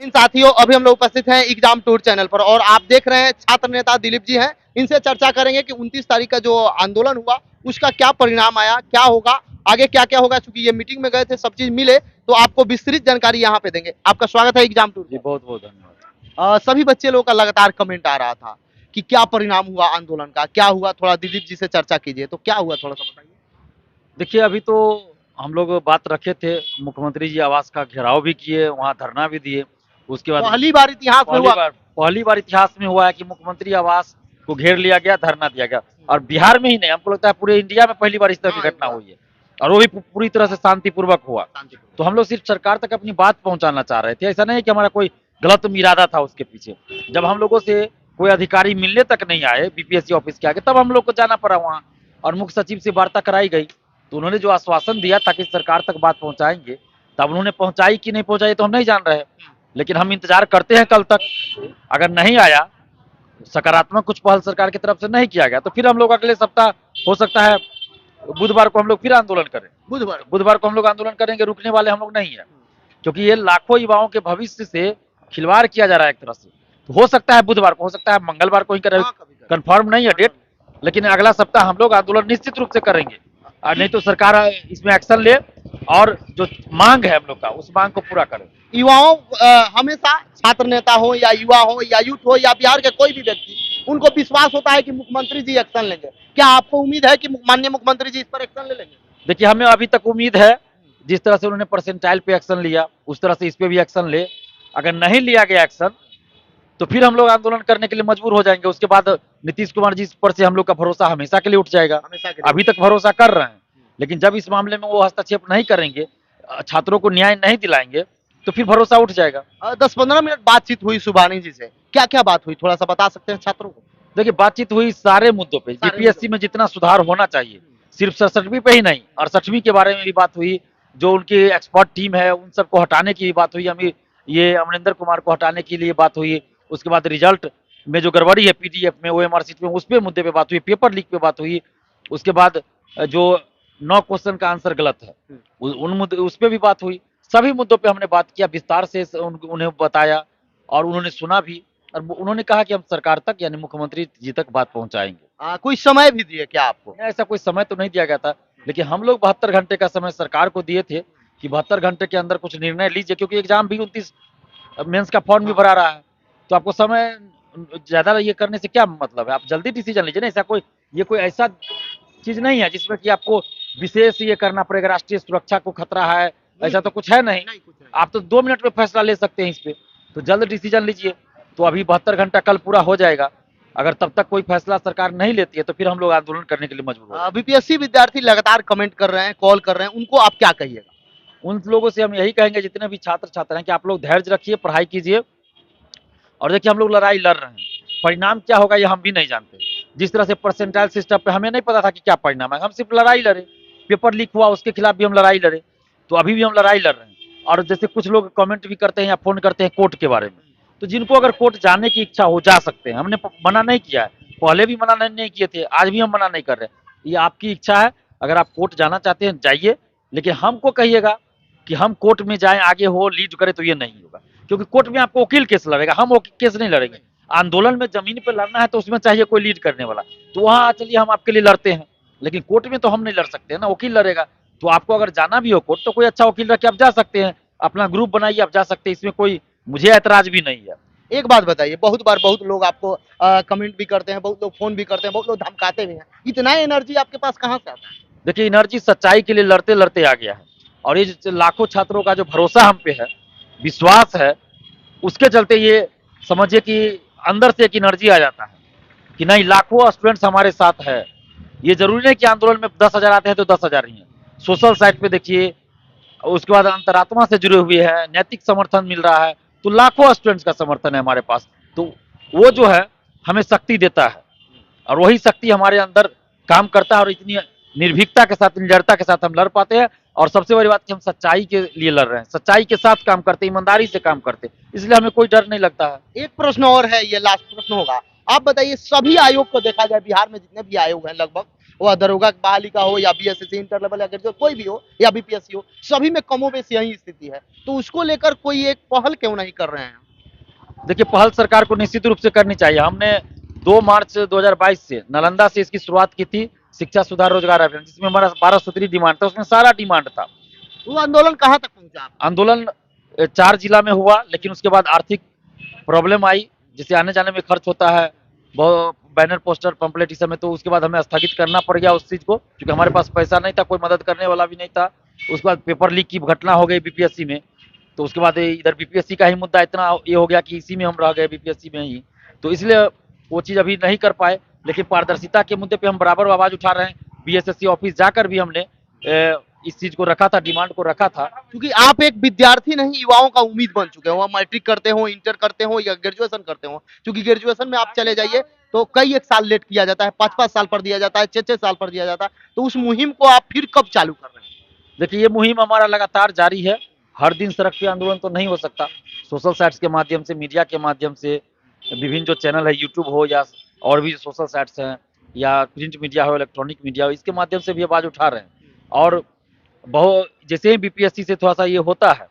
इन साथियों, अभी हम लोग उपस्थित हैं एग्जाम टूर चैनल पर और आप देख रहे हैं छात्र नेता दिलीप जी हैं। इनसे चर्चा करेंगे कि 29 तारीख का जो आंदोलन हुआ उसका क्या परिणाम आया, क्या होगा, आगे क्या क्या होगा। चूंकि ये मीटिंग में गए थे, सब चीज मिले तो आपको विस्तृत जानकारी यहाँ पे देंगे। आपका स्वागत है एग्जाम टूर जी, पर। बहुत बहुत धन्यवाद। सभी बच्चे लोगों का लगातार कमेंट आ रहा था कि क्या परिणाम हुआ आंदोलन का, क्या हुआ, थोड़ा दिलीप जी से चर्चा कीजिए। तो क्या हुआ, थोड़ा सा बताइए। देखिए, अभी तो हम लोग बात रखे थे, मुख्यमंत्री जी आवास का घेराव भी किए, वहाँ धरना भी दिए। उसके बाद पहली बार इतिहास में पहली हुआ। बार पहली बार इतिहास में हुआ है कि मुख्यमंत्री आवास को घेर लिया गया, धरना दिया गया। और बिहार में ही नहीं, हमको लगता है पूरे इंडिया में पहली बार इस तरह की हाँ, घटना हुई है, और वो भी पूरी तरह से शांतिपूर्वक हुआ। शांतिपूर्ण। तो हम लोग सिर्फ सरकार तक अपनी बात पहुंचाना चाह रहे थे, ऐसा नहीं कि हमारा कोई गलत इरादा था उसके पीछे। जब हम लोगों से कोई अधिकारी मिलने तक नहीं आए बीपीएससी ऑफिस के आगे, तब हम लोग को जाना पड़ा वहाँ, और मुख्य सचिव से वार्ता कराई गई। तो उन्होंने जो आश्वासन दिया था कि सरकार तक बात पहुंचाएंगे, तब उन्होंने पहुंचाई कि नहीं पहुंचाई तो हम नहीं जान रहे, लेकिन हम इंतजार करते हैं कल तक। अगर नहीं आया, सकारात्मक कुछ पहल सरकार की तरफ से नहीं किया गया, तो फिर हम लोग अगले सप्ताह, हो सकता है बुधवार को हम लोग फिर आंदोलन करें। बुधवार। बुधवार को हम लोग आंदोलन करेंगे, रुकने वाले हम लोग नहीं है, क्योंकि ये लाखों युवाओं के भविष्य से खिलवाड़ किया जा रहा है एक तरह से। तो हो सकता है बुधवार को, हो सकता है मंगलवार को ही करें, हाँ, कभी करें। कंफर्म नहीं है डेट, लेकिन अगला सप्ताह हम लोग आंदोलन निश्चित रूप से करेंगे। और नहीं तो सरकार इसमें एक्शन ले और जो मांग है हम लोग का, उस मांग को पूरा करें। युवाओं हमेशा, छात्र नेता हो या युवा हो या यूथ हो या बिहार के कोई भी व्यक्ति, उनको विश्वास होता है कि मुख्यमंत्री जी एक्शन लेंगे। क्या आपको उम्मीद है कि माननीय मुख्यमंत्री जी इस पर एक्शन ले लेंगे? देखिए, हमें अभी तक उम्मीद है, जिस तरह से उन्होंने परसेंटाइल पे एक्शन लिया, उस तरह से इस पे भी एक्शन ले। अगर नहीं लिया गया एक्शन, तो फिर हम लोग आंदोलन करने के लिए मजबूर हो जाएंगे। उसके बाद नीतीश कुमार जी पर से हम लोग का भरोसा हमेशा के लिए उठ जाएगा। हमेशा के लिए। अभी तक भरोसा कर रहे हैं, लेकिन जब इस मामले में वो हस्तक्षेप नहीं करेंगे, छात्रों को न्याय नहीं दिलाएंगे, तो फिर भरोसा उठ जाएगा। 10-15 मिनट बातचीत हुई सुभानी जी से, क्या क्या बात हुई, थोड़ा सा बता सकते हैं छात्रों को? देखिए, बातचीत हुई सारे मुद्दों पे, बीपीएससी में जितना सुधार होना चाहिए, सिर्फ 67वीं पे ही नहीं, 68वीं के बारे में भी बात हुई। जो उनकी एक्सपर्ट टीम है उन सबको हटाने की भी बात हुई, हमें ये अमरिंदर कुमार को हटाने के लिए बात हुई। उसके बाद रिजल्ट में जो गड़बड़ी है पीडीएफ में, ओएमआर शीट में, उस पे मुद्दे पे बात हुई, पेपर लीक पे बात हुई। उसके बाद जो 9 क्वेश्चन का आंसर गलत है, उन मुद्दे, उस पे भी बात हुई। सभी मुद्दों पे हमने बात किया, विस्तार से उन्हें बताया, और उन्होंने सुना भी, और उन्होंने कहा कि हम सरकार तक, यानी मुख्यमंत्री जी तक बात पहुंचाएंगे। कोई समय भी दिए क्या आपको? ऐसा कोई समय तो नहीं दिया गया था, लेकिन हम लोग 72 घंटे का समय सरकार को दिए थे कि 72 घंटे के अंदर कुछ निर्णय लीजिए, क्योंकि एग्जाम भी 29, मेंस का फॉर्म भी भरा रहा है। तो आपको समय ज्यादा ये करने से क्या मतलब है, आप जल्दी डिसीजन लीजिए ना। ऐसा कोई, ये कोई ऐसा चीज नहीं है जिसमें कि आपको विशेष ये करना पड़ेगा, राष्ट्रीय सुरक्षा को खतरा है, ऐसा तो कुछ है नहीं। आप तो 2 मिनट में फैसला ले सकते हैं इस पे, तो जल्द डिसीजन लीजिए। तो अभी 72 घंटा कल पूरा हो जाएगा। अगर तब तक कोई फैसला सरकार नहीं लेती है, तो फिर हम लोग आंदोलन करने के लिए मजबूर हो। बीपीएससी विद्यार्थी लगातार कमेंट कर रहे हैं, कॉल कर रहे हैं, उनको आप क्या कहिएगा? उन लोगों से हम यही कहेंगे, जितने भी छात्र छात्रा हैं, कि आप लोग धैर्य रखिए, पढ़ाई कीजिए। और देखिए, हम लोग लड़ाई लड़ रहे हैं, परिणाम क्या होगा ये हम भी नहीं जानते। जिस तरह से परसेंटाइल सिस्टम पे हमें नहीं पता था कि क्या परिणाम है, हम सिर्फ लड़ाई लड़े। पेपर लीक हुआ, उसके खिलाफ भी हम लड़ाई लड़े, तो अभी भी हम लड़ाई लड़ रहे हैं। और जैसे कुछ लोग कमेंट भी करते हैं या फोन करते हैं कोर्ट के बारे में, तो जिनको अगर कोर्ट जाने की इच्छा हो, जा सकते हैं, हमने मना नहीं किया है, पहले भी मना नहीं किए थे, आज भी हम मना नहीं कर रहे। ये आपकी इच्छा है, अगर आप कोर्ट जाना चाहते हैं जाइए, लेकिन हमको कहिएगा कि हम कोर्ट में जाएं, आगे हो, लीड करें, तो ये नहीं होगा। क्योंकि कोर्ट में आपको वकील केस लड़ेगा, हम केस नहीं लड़ेंगे। आंदोलन में जमीन पे लड़ना है तो उसमें चाहिए कोई लीड करने वाला, तो वहाँ चलिए हम आपके लिए लड़ते हैं, लेकिन कोर्ट में तो हम नहीं लड़ सकते हैं ना, वकील लड़ेगा। तो आपको अगर जाना भी हो कोर्ट, तो कोई अच्छा वकील रख के आप जा सकते हैं, अपना ग्रुप बनाइए, आप जा सकते हैं, इसमें कोई मुझे ऐतराज भी नहीं है। एक बात बताइए, बहुत बार बहुत लोग आपको कमेंट भी करते हैं, बहुत लोग फोन भी करते हैं, बहुत लोग धमकाते भी हैं, इतना एनर्जी आपके पास कहाँ से आता है? देखिए, एनर्जी सच्चाई के लिए लड़ते लड़ते आ गया है, और ये जो लाखों छात्रों का जो भरोसा हम पे है, विश्वास है, उसके चलते ये समझिए कि अंदर से एक एनर्जी आ जाता है कि नहीं, लाखों स्टूडेंट्स हमारे साथ है। ये जरूरी नहीं कि आंदोलन में 10,000 आते हैं तो 10,000 ही हैं। सोशल साइट पे देखिए, उसके बाद अंतरात्मा से जुड़े हुए हैं, नैतिक समर्थन मिल रहा है, तो लाखों स्टूडेंट्स का समर्थन है हमारे पास। तो वो जो है हमें शक्ति देता है, और वही शक्ति हमारे अंदर काम करता है, और इतनी निर्भीकता के साथ, निडरता के साथ हम लड़ पाते हैं। और सबसे बड़ी बात कि हम सच्चाई के लिए लड़ रहे हैं, सच्चाई के साथ काम करते, ईमानदारी से काम करते, इसलिए हमें कोई डर नहीं लगता है। एक प्रश्न और है, ये लास्ट प्रश्न होगा। आप बताइए, सभी आयोग को देखा जाए, बिहार में जितने भी आयोग हैं लगभग, वह दरोगा बहाली का हो या बीएसएससी इंटर लेवल या ग्रेजुएट कोई भी हो या बीपीएससी हो, सभी में कमोबेश यही स्थिति है। तो उसको लेकर कोई एक पहल क्यों नहीं कर रहे हैं? देखिए, पहल सरकार को निश्चित रूप से करनी चाहिए। हमने 2 मार्च 2022 से नालंदा से इसकी शुरुआत की थी, शिक्षा सुधार रोजगार अभियान, जिसमें हमारा 12 सूत्री डिमांड था, उसमें सारा डिमांड था। वो आंदोलन कहाँ तक पहुंचा आपका? आंदोलन 4 जिला में हुआ, लेकिन उसके बाद आर्थिक प्रॉब्लम आई, जिससे आने-जाने में खर्च होता है, बहुत बैनर, पोस्टर, पंपलेट इस सब में, तो उसके बाद हमें स्थगित करना पड़ गया उस चीज़ को, क्योंकि हमारे पास पैसा नहीं था, कोई मदद करने वाला भी नहीं था। उसके बाद पेपर लीक की घटना हो गई बीपीएससी में, तो उसके बाद इधर बीपीएससी का ही मुद्दा इतना ये हो गया कि इसी में हम रह गए, बीपीएससी में ही। तो इसलिए वो चीज़ अभी नहीं कर पाए, लेकिन पारदर्शिता के मुद्दे पे हम बराबर आवाज़ उठा रहे हैं। बीएसएससी ऑफिस जाकर भी हमने इस चीज़ को रखा था, डिमांड को रखा था। क्योंकि आप एक विद्यार्थी नहीं, युवाओं का उम्मीद बन चुके हो, वह मैट्रिक करते हो, इंटर करते हो या ग्रेजुएशन करते हो। क्योंकि ग्रेजुएशन में आप चले जाइए तो कई एक साल लेट किया जाता है, 5-5 साल पर दिया जाता है, 6-6 साल पर दिया जाता है। तो उस मुहिम को आप फिर कब चालू कर रहे हैं? देखिए, ये मुहिम हमारा लगातार जारी है। हर दिन सड़क पे आंदोलन तो नहीं हो सकता। सोशल साइट्स के माध्यम से, मीडिया के माध्यम से, विभिन्न जो चैनल है, यूट्यूब हो या और भी सोशल साइट्स हैं, या प्रिंट मीडिया हो, इलेक्ट्रॉनिक मीडिया हो, इसके माध्यम से भी आवाज़ उठा रहे हैं। और जैसे ही बीपीएससी से थोड़ा-सा ये होता है,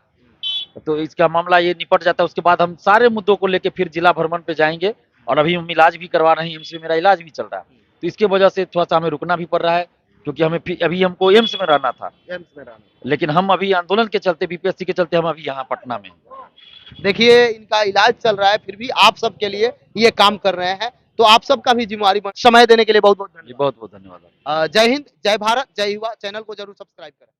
तो इसका मामला ये निपट जाता है, उसके बाद हम सारे मुद्दों को लेके फिर जिला भ्रमण पे जाएँगे। और अभी हम इलाज भी करवा रहे हैं, एम्स में मेरा इलाज भी चल रहा है। तो इसकी वजह से थोड़ा-सा हमें रुकना भी पड़ रहा है, क्योंकि हमें अभी हमको एम्स में रहना था। एम्स में रहना। लेकिन हम अभी आंदोलन के चलते, बीपीएससी के चलते, हम अभी यहाँ पटना में हैं। देखिए, इनका इलाज चल रहा है, फिर भी आप सबके लिए ये काम कर रहे हैं। तो आप सबका भी जिम्मेवारी समय देने के लिए बहुत-बहुत जी, धन्यवाद। बहुत-बहुत धन्यवाद। जय हिंद, जय भारत, जय युवा। चैनल को जरूर सब्सक्राइब करें।